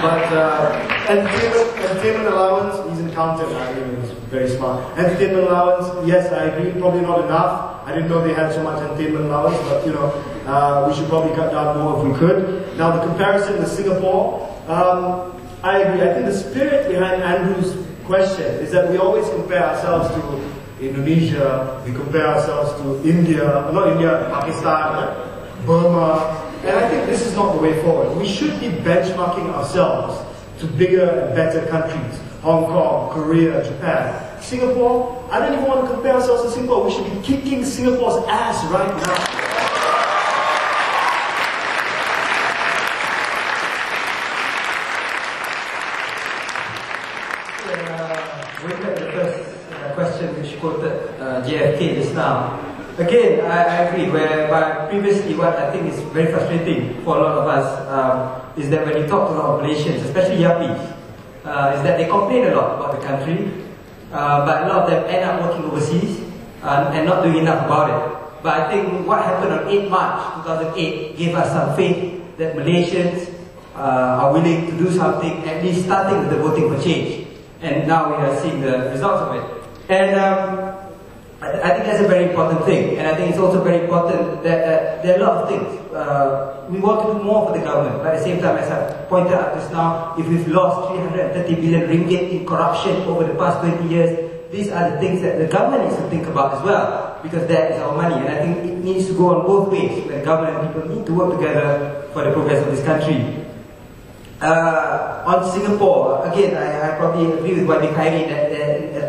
But entertainment allowance, he's an accountant, I mean, he's very smart. Entertainment allowance, yes, I agree, probably not enough. I didn't know they had so much entertainment allowance, but you know, we should probably cut down more if we could. Now the comparison to Singapore, I agree. I think the spirit behind Andrew's question is that we always compare ourselves to Indonesia, we compare ourselves to India, not India, Pakistan, Burma, and I think this is not the way forward. We should be benchmarking ourselves to bigger and better countries. Hong Kong, Korea, Japan. Singapore, I don't even want to compare ourselves to Singapore. We should be kicking Singapore's ass right now. Going back to the first question which quoted JFK just now. Again, I agree, whereby previously what I think is very frustrating for a lot of us is that when you talk to a lot of Malaysians, especially Yappies, is that they complain a lot about the country, but a lot of them end up working overseas and not doing enough about it. But I think what happened on 8 March 2008 gave us some faith that Malaysians are willing to do something, at least starting with the voting for change. And now we are seeing the results of it. And I think that's a very important thing, and I think it's also very important that there are a lot of things. We want to do more for the government, but at the same time, as I pointed out just now, if we've lost 330 billion ringgit in corruption over the past 20 years, these are the things that the government needs to think about as well, because that is our money, and I think it needs to go on both ways, where the government and people need to work together for the progress of this country. On Singapore, again, I probably agree with what Mikhaili that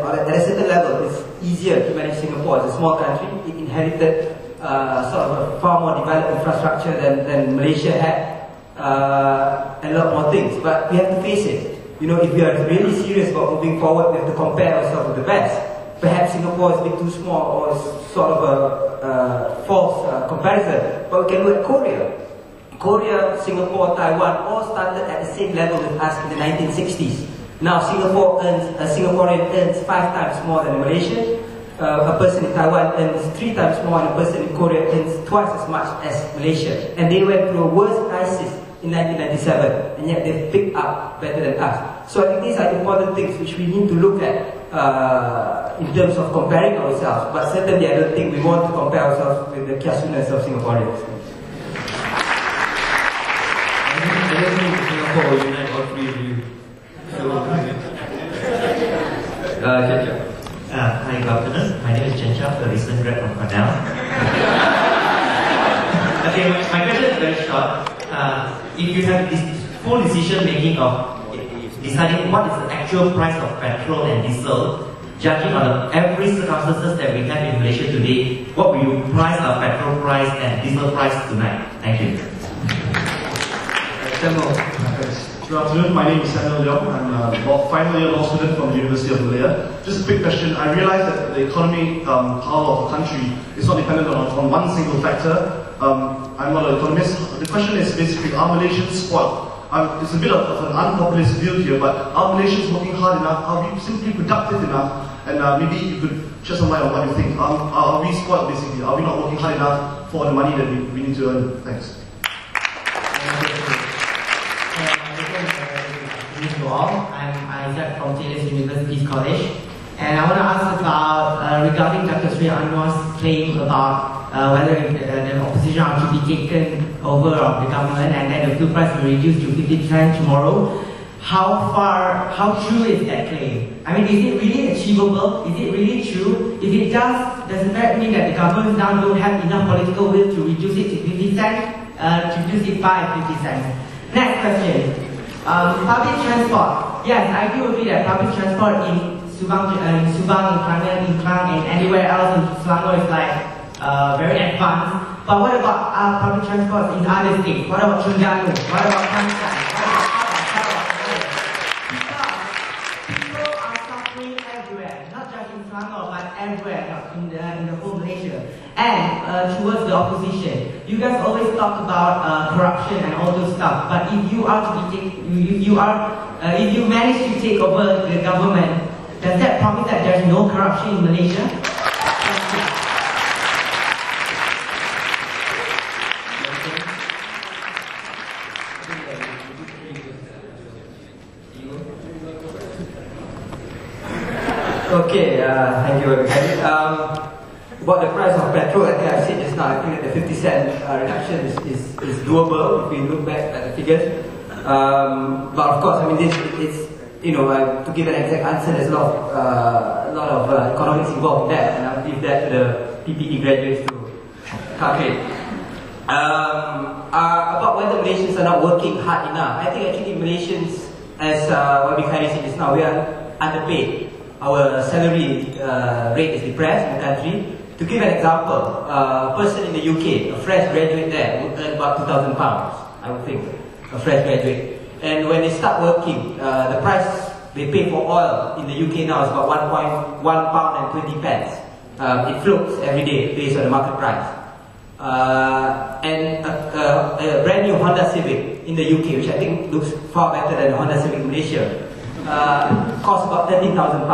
at a certain level it's easier to manage Singapore. It's a small country. It inherited sort of a far more developed infrastructure than Malaysia had, and a lot more things. But we have to face it. You know, if we are really serious about moving forward, we have to compare ourselves with the best. Perhaps Singapore is a bit too small, or sort of a false comparison. But we can look at Korea. Korea, Singapore, Taiwan all started at the same level with us in the 1960s. Now a Singaporean earns 5 times more than a Malaysian. A person in Taiwan earns 3 times more, and a person in Korea earns twice as much as Malaysia. And they went through a worse crisis in 1997, and yet they've picked up better than us. So I think these are important things which we need to look at in terms of comparing ourselves. But certainly I don't think we want to compare ourselves with the kiasunas of Singaporeans. I don't think Singapore will unite all three of you. So, hi, good afternoon. My name is Chen Chia, a recent grad from Cornell. Okay, my question is very short. If you have this full decision making of deciding what is the actual price of petrol and diesel, judging on every circumstances that we have in Malaysia today, what will you price our petrol price and diesel price tonight? Thank you. Good afternoon, my name is Samuel Leong. I'm a final year law student from the University of Malaya. Just a quick question. I realize that the economy power of a country is not dependent on one single factor. I'm not an economist. The question is basically, are Malaysians spoiled? It's a bit of an unpopulist view here, but are Malaysians working hard enough? Are we simply productive enough? And maybe you could shed some light on what you think. Are we spoiled basically? Are we not working hard enough for the money that we need to earn? Thanks. I'm Isaac from TLS University College, and I want to ask about regarding Dr. Sri Anwar's claim about whether the opposition are to be taken over of the government and then the fuel price will reduce to 50 cents tomorrow. How true is that claim? I mean, is it really achievable? Is it really true? If it doesn't that mean that the government now don't have enough political will to reduce it to 50 cents, to reduce it by 50 cents? Next question. Public transport. Yes, I do agree that public transport in Subang, in Klang, and anywhere else in Selangor is like very advanced. But what about public transport in other states? What about Terengganu? What about Kelantan? People are suffering everywhere, not just in Selangor, but everywhere in the whole Malaysia. And towards the opposition, you guys always talk about corruption and all those stuff. But if you are to be if you manage to take over the government, does that promise that there's no corruption in Malaysia? Okay, thank you, Kevin. About the price of petrol, I think I said just now, I think that the 50 cent reduction is doable if we look back at the figures. But of course, I mean, it's you know, to give an exact answer, there's a lot of economics involved in that, and I'll leave that to the PPE graduates to calculate. About whether Malaysians are not working hard enough, I think actually Malaysians, as Wabi Khairi said just now, we are underpaid. Our salary rate is depressed in the country. To give an example, a person in the UK, a fresh graduate there, would earn about £2,000, I would think, a fresh graduate. And when they start working, the price they pay for oil in the UK now is about £1.20. It floats every day based on the market price. And a brand new Honda Civic in the UK, which I think looks far better than the Honda Civic in Malaysia, costs about £13,000.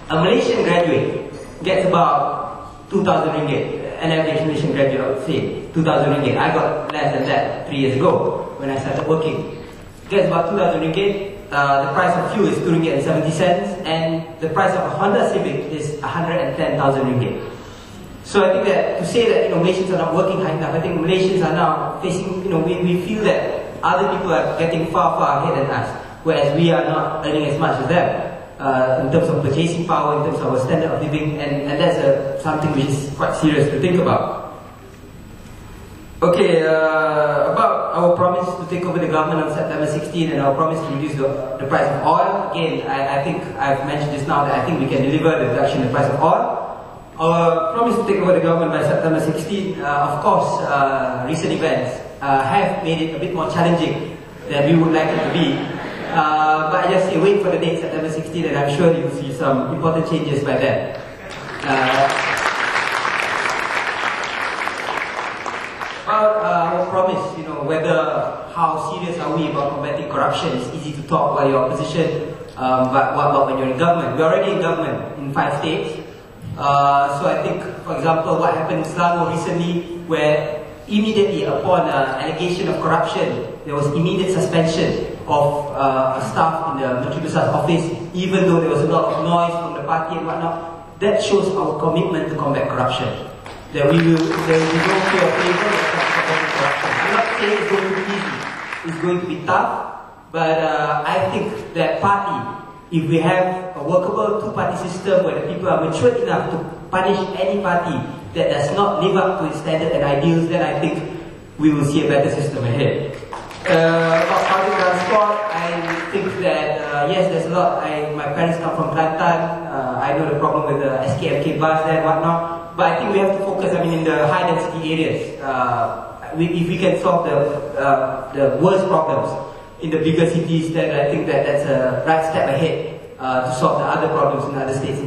A Malaysian graduate gets about 2,000 ringgit. An average Malaysian graduate, I would say 2,000 ringgit. I got less than that 3 years ago when I started working. Gets about 2,000 ringgit. The price of fuel is 2 ringgit and 70 cents, and the price of a Honda Civic is 110,000 ringgit. So I think that to say that Malaysians are not working hard enough, I think Malaysians are now facing, we feel that other people are getting far ahead than us, whereas we are not earning as much as them. In terms of purchasing power, in terms of our standard of living, and that's something which is quite serious to think about. Okay, about our promise to take over the government on September 16 and our promise to reduce the price of oil. Again, I think I've mentioned just now that I think we can deliver the reduction in the price of oil. Our promise to take over the government by September 16, of course, recent events have made it a bit more challenging than we would like it to be. But I just say wait for the date, September 16, and I'm sure you will see some important changes by then. About our promise, whether how serious are we about combating corruption? It's easy to talk while you're opposition, but what about when you're in government? We're already in government in 5 states. So I think, for example, what happened in Selangor recently, where immediately upon allegation of corruption, there was immediate suspension of a staff in the Menteri Besar's office, even though there was a lot of noise from the party and whatnot. That shows our commitment to combat corruption. That there will be no fear of favor when it comes to combating corruption. I'm not saying it's going to be easy. It's going to be tough, but I think that partly, if we have a workable two-party system where the people are mature enough to punish any party that does not live up to its standards and ideals, then I think we will see a better system ahead. About public transport, I think that yes, there's a lot. My parents come from Kelantan. I know the problem with the SKMK bus there and whatnot. But I think we have to focus. I mean, in the high density areas, if we can solve the worst problems in the bigger cities, then I think that that's a right step ahead to solve the other problems in other states.